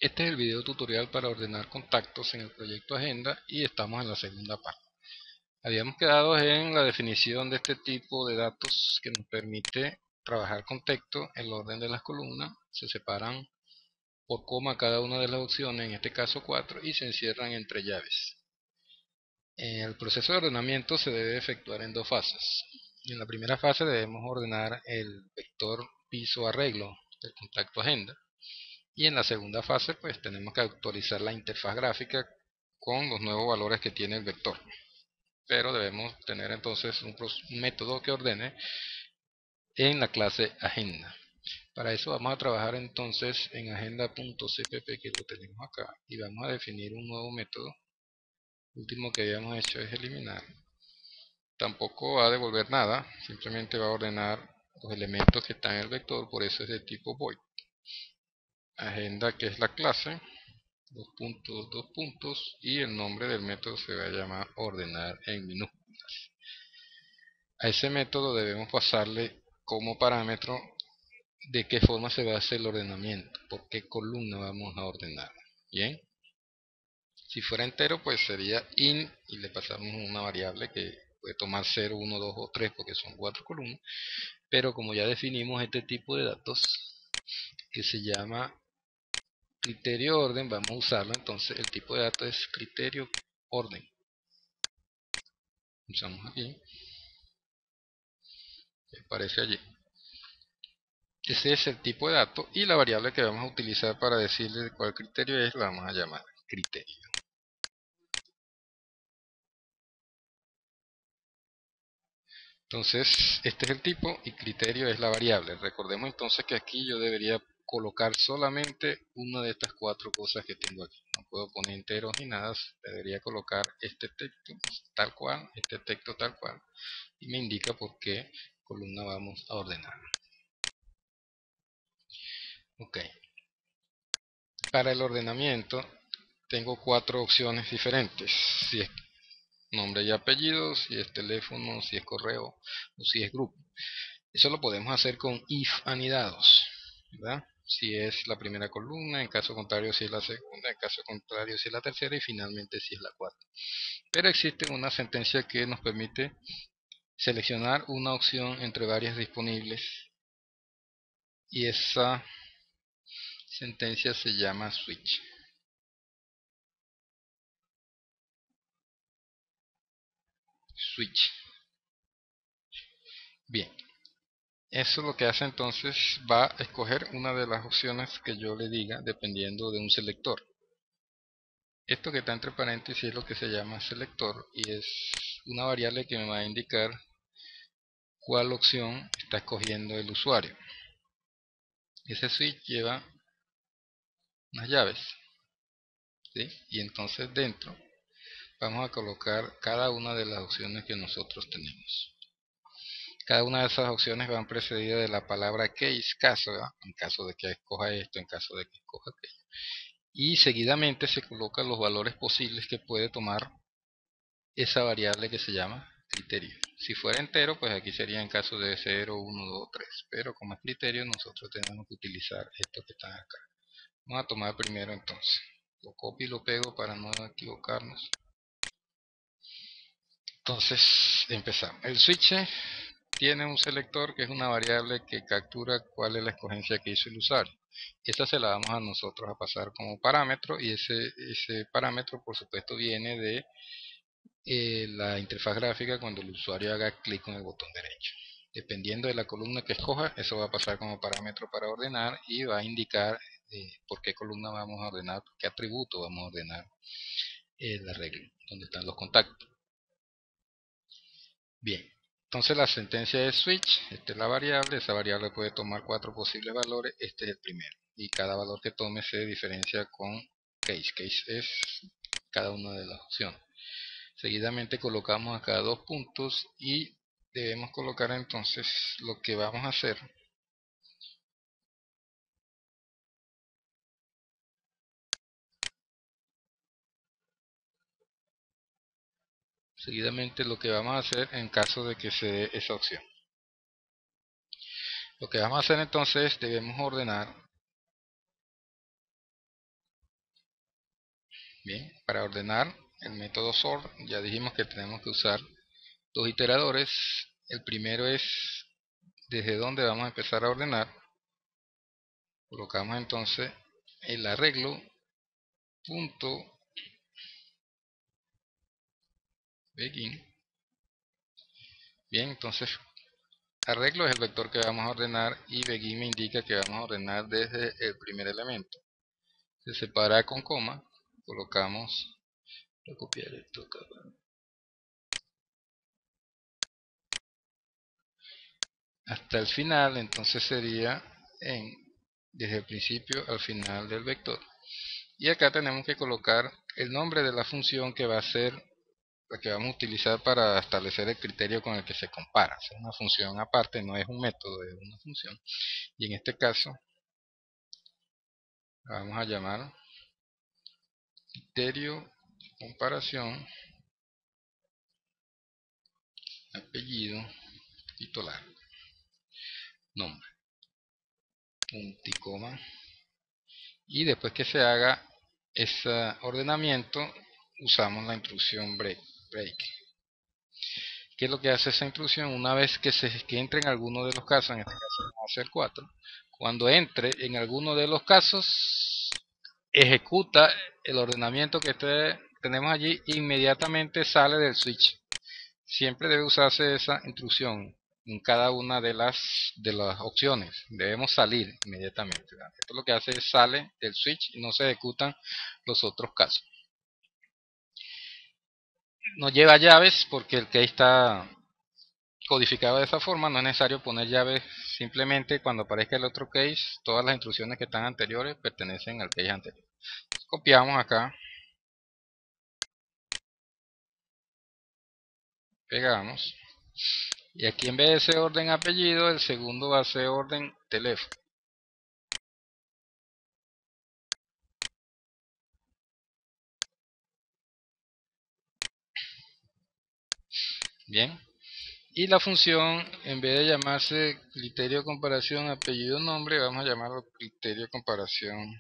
Este es el video tutorial para ordenar contactos en el proyecto Agenda y estamos en la segunda parte. Habíamos quedado en la definición de este tipo de datos que nos permite trabajar con texto. El orden de las columnas se separan por coma cada una de las opciones, en este caso 4, y se encierran entre llaves. El proceso de ordenamiento se debe efectuar en dos fases. En la primera fase debemos ordenar el vector piso arreglo del contacto Agenda. Y en la segunda fase pues tenemos que actualizar la interfaz gráfica con los nuevos valores que tiene el vector. Pero debemos tener entonces un método que ordene en la clase agenda. Para eso vamos a trabajar entonces en agenda.cpp, que lo tenemos acá, y vamos a definir un nuevo método. El último que habíamos hecho es eliminar. Tampoco va a devolver nada, simplemente va a ordenar los elementos que están en el vector, por eso es de tipo void. Agenda, que es la clase, dos puntos, y el nombre del método se va a llamar ordenar en minúsculas. A ese método debemos pasarle como parámetro de qué forma se va a hacer el ordenamiento, por qué columna vamos a ordenar. Bien, si fuera entero pues sería in y le pasamos una variable que puede tomar 0, 1, 2 o 3 porque son 4 columnas, pero como ya definimos este tipo de datos que se llama criterio orden, vamos a usarlo. Entonces el tipo de datos es criterio orden. Usamos aquí, que aparece allí. Ese es el tipo de dato, y la variable que vamos a utilizar para decirle cuál criterio es, la vamos a llamar criterio. Entonces este es el tipo y criterio es la variable. Recordemos entonces que aquí yo debería colocar solamente una de estas 4 cosas que tengo aquí. No puedo poner enteros ni nada, debería colocar este texto tal cual, este texto tal cual, y me indica por qué columna vamos a ordenar. Ok, para el ordenamiento tengo 4 opciones diferentes: si es nombre y apellido, si es teléfono, si es correo o si es grupo. Eso lo podemos hacer con if anidados, ¿verdad? Si es la primera columna, en caso contrario si es la segunda, en caso contrario si es la tercera, y finalmente si es la cuarta. Pero existe una sentencia que nos permite seleccionar una opción entre varias disponibles, y esa sentencia se llama switch. Switch. Bien, eso lo que hace entonces, va a escoger una de las opciones que yo le diga dependiendo de un selector. Esto que está entre paréntesis es lo que se llama selector, y es una variable que me va a indicar cuál opción está escogiendo el usuario. Ese switch lleva unas llaves, ¿sí? Y entonces dentro vamos a colocar cada una de las opciones que nosotros tenemos. Cada una de esas opciones van precedidas de la palabra case, caso, ¿verdad? En caso de que escoja esto, en caso de que escoja aquello. Y seguidamente se colocan los valores posibles que puede tomar esa variable que se llama criterio. Si fuera entero, pues aquí sería en caso de 0, 1, 2, 3. Pero como es criterio, nosotros tenemos que utilizar esto que están acá. Vamos a tomar primero entonces. Lo copio y lo pego para no equivocarnos. Entonces empezamos. El switch tiene un selector que es una variable que captura cuál es la escogencia que hizo el usuario. Esa se la vamos a nosotros a pasar como parámetro, y ese parámetro por supuesto viene de la interfaz gráfica cuando el usuario haga clic con el botón derecho. Dependiendo de la columna que escoja, eso va a pasar como parámetro para ordenar, y va a indicar por qué columna vamos a ordenar, qué atributo vamos a ordenar el arreglo, donde están los contactos. Bien, entonces la sentencia es switch, esta es la variable, esa variable puede tomar 4 posibles valores, este es el primero, y cada valor que tome se diferencia con case. Case es cada una de las opciones. Seguidamente colocamos acá 2 puntos, y debemos colocar entonces lo que vamos a hacer. Seguidamente lo que vamos a hacer en caso de que se dé esa opción. Lo que vamos a hacer entonces, debemos ordenar Bien, para ordenar el método sort ya dijimos que tenemos que usar dos iteradores. El primero es desde donde vamos a empezar a ordenar. Colocamos entonces el arreglo punto begin. Bien, entonces arreglo es el vector que vamos a ordenar y begin me indica que vamos a ordenar desde el primer elemento. Se separa con coma, colocamos, voy a copiar esto acá, hasta el final, entonces sería desde el principio al final del vector. Y acá tenemos que colocar el nombre de la función que va a ser la que vamos a utilizar para establecer el criterio con el que se compara. Es una función aparte, no es un método, es una función. Y en este caso la vamos a llamar criterio comparación apellido titular nombre punto y coma, y después que se haga ese ordenamiento usamos la instrucción break. ¿Qué es lo que hace esa instrucción? Una vez que entre en alguno de los casos, en este caso vamos a hacer 4, cuando entre en alguno de los casos ejecuta el ordenamiento que tenemos allí, inmediatamente sale del switch. Siempre debe usarse esa instrucción en cada una de las opciones. Debemos salir inmediatamente. Esto lo que hace es sale del switch y no se ejecutan los otros casos. No lleva llaves porque el case está codificado de esa forma. No es necesario poner llaves. Simplemente cuando aparezca el otro case, todas las instrucciones que están anteriores pertenecen al case anterior. Copiamos acá, pegamos, y aquí en vez de ser orden apellido, el segundo va a ser orden teléfono. Bien, y la función, en vez de llamarse criterio comparación apellido nombre, vamos a llamarlo criterio comparación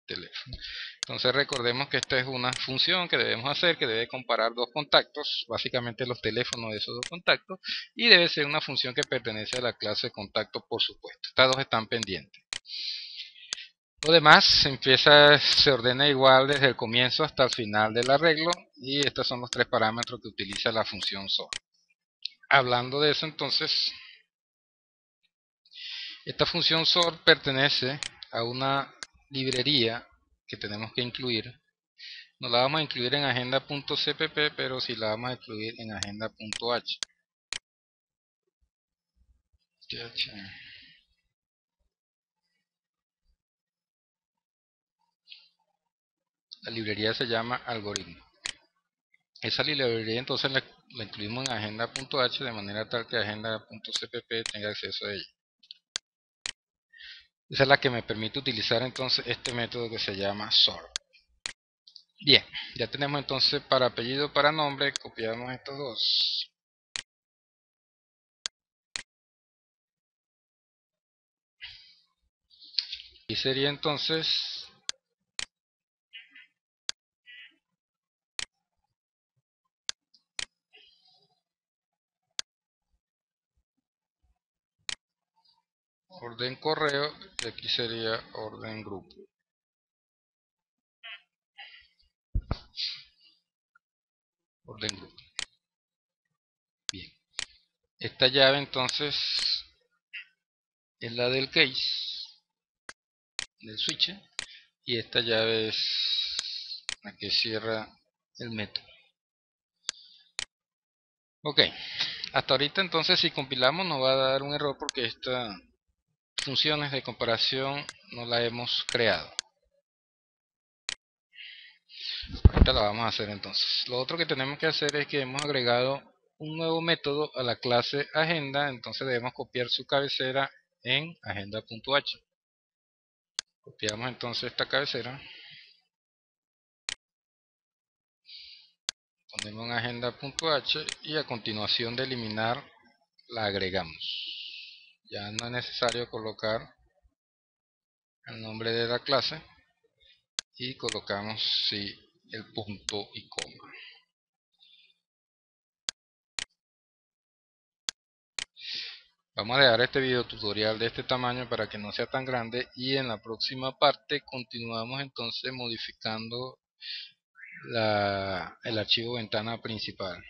teléfono. Entonces recordemos que esta es una función que debemos hacer, que debe comparar dos contactos, básicamente los teléfonos de esos dos contactos, y debe ser una función que pertenece a la clase contacto, por supuesto. Estas dos están pendientes. Lo demás se ordena igual desde el comienzo hasta el final del arreglo, y estos son los tres parámetros que utiliza la función sort. Hablando de eso, entonces, esta función sort pertenece a una librería que tenemos que incluir. No la vamos a incluir en agenda.cpp, pero sí la vamos a incluir en agenda.h. La librería se llama algoritmo. Esa librería entonces la incluimos en agenda.h de manera tal que agenda.cpp tenga acceso a ella. Esa es la que me permite utilizar entonces este método que se llama sort. Bien, ya tenemos entonces para apellido, para nombre, copiamos estos dos. Y sería entonces orden correo y aquí sería orden grupo. Orden grupo. Bien. Esta llave entonces es la del case, del switch, y esta llave es la que cierra el método. Ok, hasta ahorita entonces si compilamos nos va a dar un error porque estas funciones de comparación no la hemos creado. Ahorita la vamos a hacer entonces. Lo otro que tenemos que hacer es que hemos agregado un nuevo método a la clase agenda, entonces debemos copiar su cabecera en agenda.h. Copiamos entonces esta cabecera, ponemos en agenda.h y a continuación de eliminar la agregamos. Ya no es necesario colocar el nombre de la clase y colocamos sí el punto y coma. Vamos a dejar este video tutorial de este tamaño para que no sea tan grande, y en la próxima parte continuamos entonces modificando el archivo ventana principal.